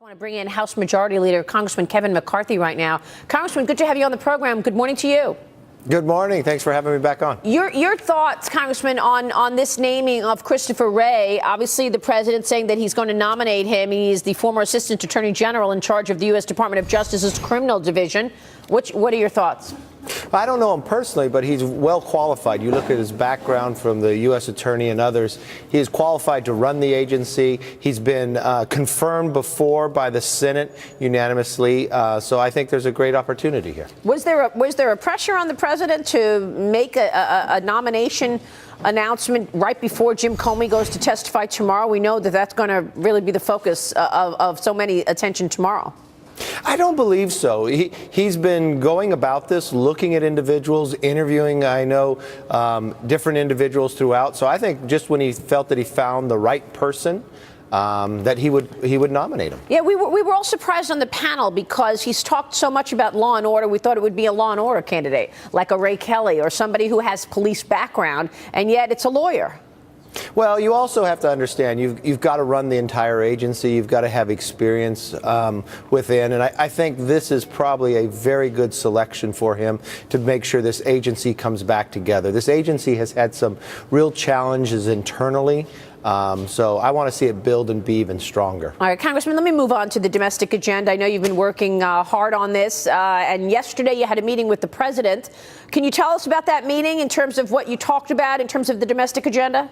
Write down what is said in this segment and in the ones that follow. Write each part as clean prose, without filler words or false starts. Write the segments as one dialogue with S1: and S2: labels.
S1: I want to bring in House Majority Leader Congressman Kevin McCarthy right now. Congressman, good to have you on the program. Good morning to you.
S2: Good morning. Thanks for having me back on.
S1: Your thoughts, Congressman, on this naming of Christopher Wray. Obviously, the president saying that he's going to nominate him. He's the former Assistant Attorney General in charge of the U.S. Department of Justice's Criminal Division. What are your thoughts?
S2: I don't know him personally, but he's well qualified. You look at his background from the U.S. Attorney and others. He is qualified to run the agency. He's been confirmed before by the Senate unanimously. So I think there's a great opportunity here.
S1: Was there a pressure on the president to make a nomination announcement right before Jim Comey goes to testify tomorrow? We know that that's going to really be the focus of so many attention tomorrow.
S2: I don't believe so. He's been going about this, looking at individuals, interviewing, I know, different individuals throughout. So I think just when he felt that he found the right person, that he would nominate him.
S1: Yeah, we were all surprised on the panel because he's talked so much about law and order. We thought it would be a law and order candidate like a Ray Kelly or somebody who has police background, and yet it's a lawyer.
S2: Well, you also have to understand you've got to run the entire agency. You've got to have experience within. And I think this is probably a very good selection for him to make sure this agency comes back together. This agency has had some real challenges internally. So I want to see it build and be even stronger.
S1: All right, Congressman, let me move on to the domestic agenda. I know you've been working hard on this. And yesterday you had a meeting with the president. Can you tell us about that meeting in terms of what you talked about in terms of the domestic agenda?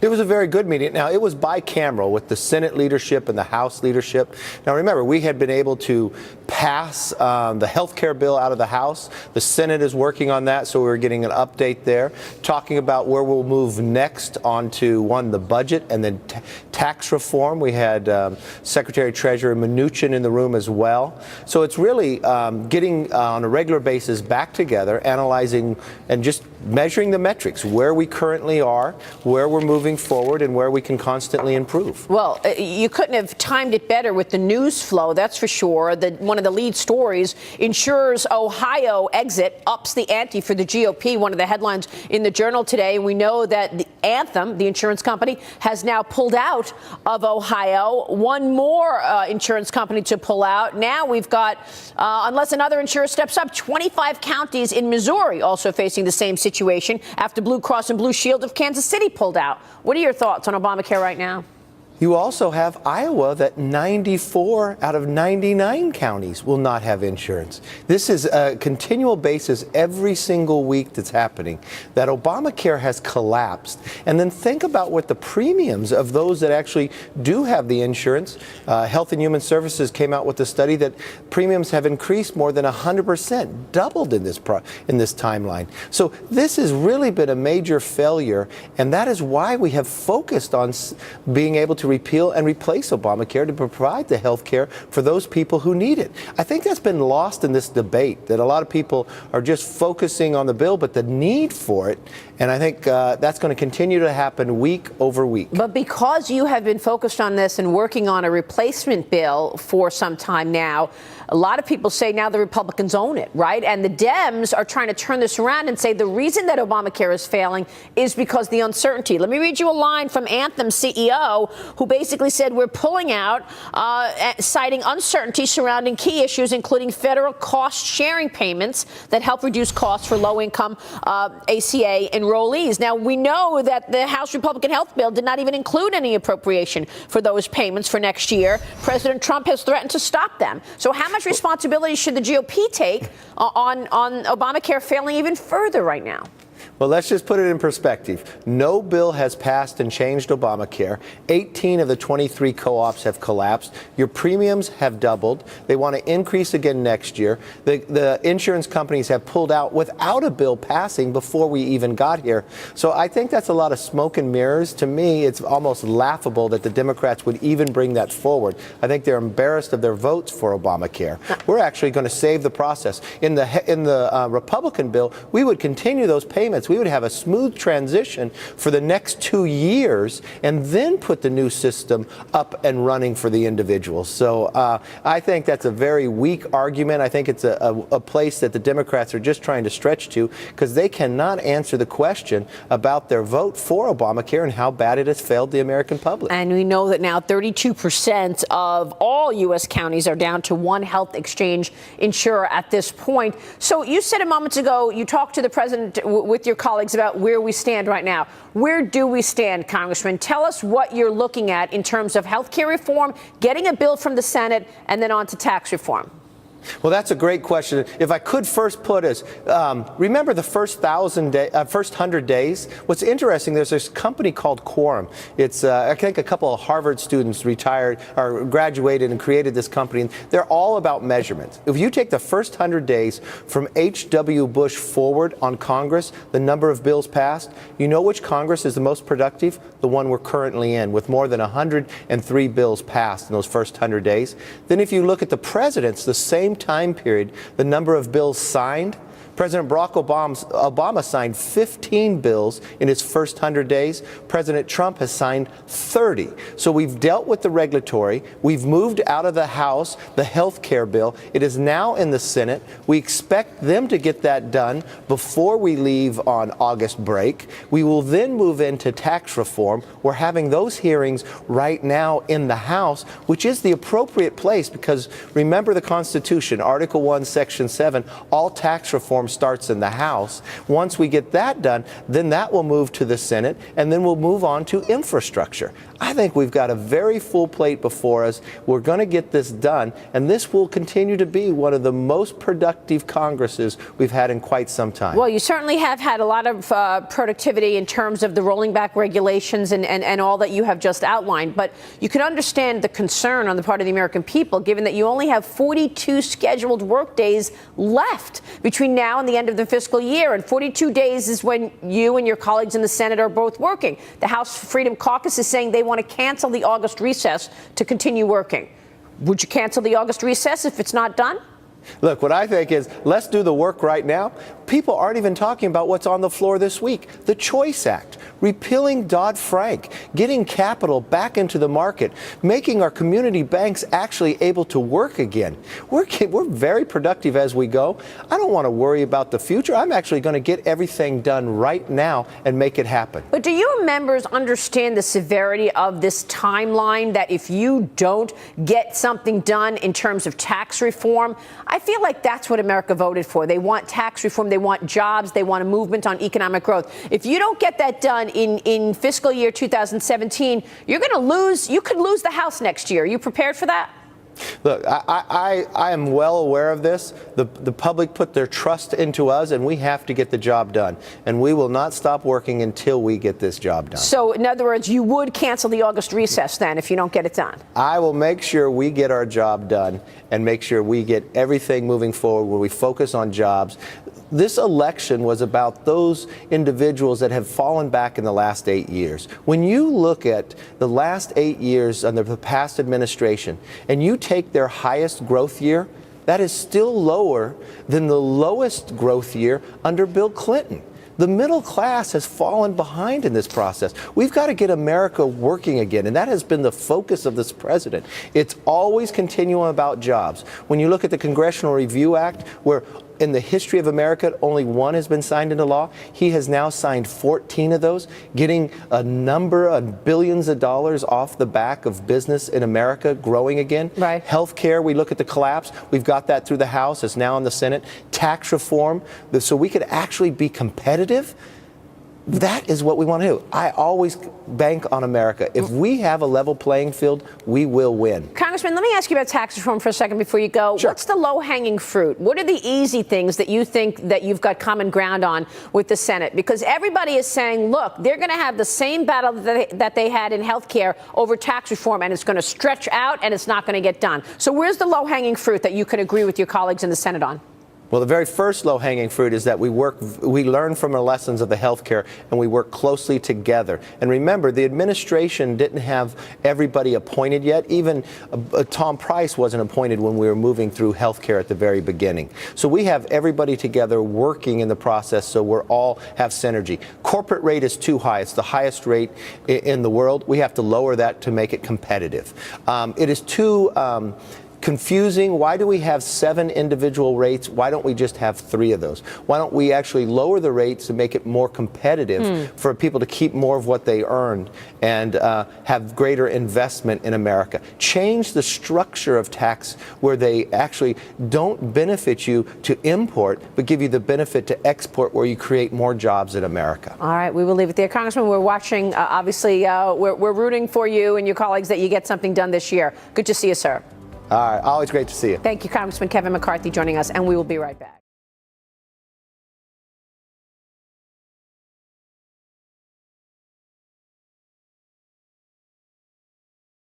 S2: It was a very good meeting. Now, it was bicameral with the Senate leadership and the House leadership. Now, remember, we had been able to pass the health care bill out of the House. The Senate is working on that, so we were getting an update there, talking about where we'll move next onto, one, the budget, and then tax reform. We had Secretary Treasurer Mnuchin in the room as well. So it's really getting on a regular basis back together, analyzing and just measuring the metrics, where we currently are, where we're moving forward, and where we can constantly improve.
S1: Well, you couldn't have timed it better with the news flow, that's for sure. One of the lead stories, insurers Ohio exit ups the ante for the GOP, one of the headlines in the Journal today. We know that the Anthem, the insurance company, has now pulled out of Ohio. One more insurance company to pull out. Now we've got, unless another insurer steps up, 25 counties in Missouri also facing the same situation after Blue Cross and Blue Shield of Kansas City pulled out. What are your thoughts on Obamacare right now?
S2: You also have Iowa that 94 out of 99 counties will not have insurance. This is a continual basis every single week that's happening, that Obamacare has collapsed. And then think about what the premiums of those that actually do have the insurance. Health and Human Services came out with a study that premiums have increased more than 100%, doubled in this timeline. So this has really been a major failure, and that is why we have focused on being able to repeal and replace Obamacare to provide the health care for those people who need it. I think that's been lost in this debate, that a lot of people are just focusing on the bill, but the need for it. And I think that's going to continue to happen week over week.
S1: But because you have been focused on this and working on a replacement bill for some time now, a lot of people say now the Republicans own it, right? And the Dems are trying to turn this around and say the reason that Obamacare is failing is because the uncertainty. Let me read you a line from Anthem CEO, who basically said we're pulling out, citing uncertainty surrounding key issues, including federal cost-sharing payments that help reduce costs for low-income ACA enrollees. Now, we know that the House Republican health bill did not even include any appropriation for those payments for next year. President Trump has threatened to stop them. So how much responsibility should the GOP take on Obamacare failing even further right now?
S2: Well, let's just put it in perspective. No bill has passed and changed Obamacare. 18 of the 23 co-ops have collapsed. Your premiums have doubled. They want to increase again next year. The insurance companies have pulled out without a bill passing before we even got here. So I think that's a lot of smoke and mirrors. To me, it's almost laughable that the Democrats would even bring that forward. I think they're embarrassed of their votes for Obamacare. We're actually going to save the process. In the Republican bill, we would continue those payments votes, we would have a smooth transition for the next 2 years and then put the new system up and running for the individuals. So I think that's a very weak argument. I think it's a place that the Democrats are just trying to stretch to because they cannot answer the question about their vote for Obamacare and how bad it has failed the American public.
S1: And we know that now 32% of all U.S. counties are down to one health exchange insurer at this point. So you said a moment ago, you talked to the president with your colleagues about where we stand right now. Where do we stand, Congressman? Tell us what you're looking at in terms of health care reform, getting a bill from the Senate, and then on to tax reform.
S2: Well, that's a great question. If I could first put us, remember the first 100 days? What's interesting, there's this company called Quorum. It's, I think a couple of Harvard students retired or graduated and created this company. And they're all about measurements. If you take the first 100 days from H.W. Bush forward on Congress, the number of bills passed, you know which Congress is the most productive? The one we're currently in, with more than 103 bills passed in those first 100 days. Then if you look at the presidents, the same time period, the number of bills signed, President Barack Obama signed 15 bills in his first 100 days. President Trump has signed 30. So we've dealt with the regulatory. We've moved out of the House the health care bill. It is now in the Senate. We expect them to get that done before we leave on August break. We will then move into tax reform. We're having those hearings right now in the House, which is the appropriate place because remember the Constitution, Article 1, Section 7, all tax reform starts in the House. Once we get that done, then that will move to the Senate, and then we'll move on to infrastructure. I think we've got a very full plate before us. We're going to get this done, and this will continue to be one of the most productive Congresses we've had in quite some time.
S1: Well, you certainly have had a lot of productivity in terms of the rolling back regulations and all that you have just outlined, but you can understand the concern on the part of the American people, given that you only have 42 scheduled work days left between now and the end of the fiscal year, and 42 days is when you and your colleagues in the Senate are both working. The House Freedom Caucus is saying they want to cancel the August recess to continue working. Would you cancel the August recess if it's not done?
S2: Look, what I think is let's do the work right now. People aren't even talking about what's on the floor this week. The Choice Act, repealing Dodd-Frank, getting capital back into the market, making our community banks actually able to work again. We're very productive as we go. I don't want to worry about the future. I'm actually going to get everything done right now and make it happen.
S1: But do you members understand the severity of this timeline, that if you don't get something done in terms of tax reform, I feel like that's what America voted for. They want tax reform. They want jobs. They want a movement on economic growth. If you don't get that done in fiscal year 2017, you're going to lose. You could lose the House next year. Are you prepared for that?
S2: Look, I am well aware of this. The public put their trust into us, and we have to get the job done. And we will not stop working until we get this job done.
S1: So, in other words, you would cancel the August recess then if you don't get it done?
S2: I will make sure we get our job done and make sure we get everything moving forward where we focus on jobs. This election was about those individuals that have fallen back in the last 8 years. When you look at the last 8 years under the past administration and you take their highest growth year, that is still lower than the lowest growth year under Bill Clinton. The middle class has fallen behind in this process. We've got to get America working again, and that has been the focus of this president. It's always continuing about jobs. When you look at the Congressional Review Act, where in the history of America, only one has been signed into law. He has now signed 14 of those, getting a number of billions of dollars off the back of business in America growing again.
S1: Right.
S2: Healthcare, we look at the collapse. We've got that through the House. It's now in the Senate. Tax reform, so we could actually be competitive. That is what we want to do. I always bank on America. If we have a level playing field, we will win.
S1: Congressman, let me ask you about tax reform for a second before you go.
S2: Sure.
S1: What's the low-hanging fruit? What are the easy things that you think that you've got common ground on with the Senate? Because everybody is saying, look, they're going to have the same battle that they had in health care over tax reform, and it's going to stretch out and it's not going to get done. So where's the low-hanging fruit that you can agree with your colleagues in the Senate on?
S2: Well, the very first low-hanging fruit is that we learn from the lessons of the healthcare, and we work closely together. And remember, the administration didn't have everybody appointed yet. Even Tom Price wasn't appointed when we were moving through healthcare at the very beginning. So we have everybody together working in the process, so we're all have synergy. Corporate rate is too high. It's the highest rate in the world. We have to lower that to make it competitive. It is too confusing. Why do we have 7 individual rates? Why don't we just have 3 of those? Why don't we actually lower the rates to make it more competitive for people to keep more of what they earned and have greater investment in America? Change the structure of tax where they actually don't benefit you to import, but give you the benefit to export, where you create more jobs in America.
S1: All right, we will leave it there. Congressman, we're watching. Obviously, we're rooting for you and your colleagues that you get something done this year. Good to see you, sir.
S2: All right, always great to see you.
S1: Thank you, Congressman Kevin McCarthy, joining us, and we will be right back.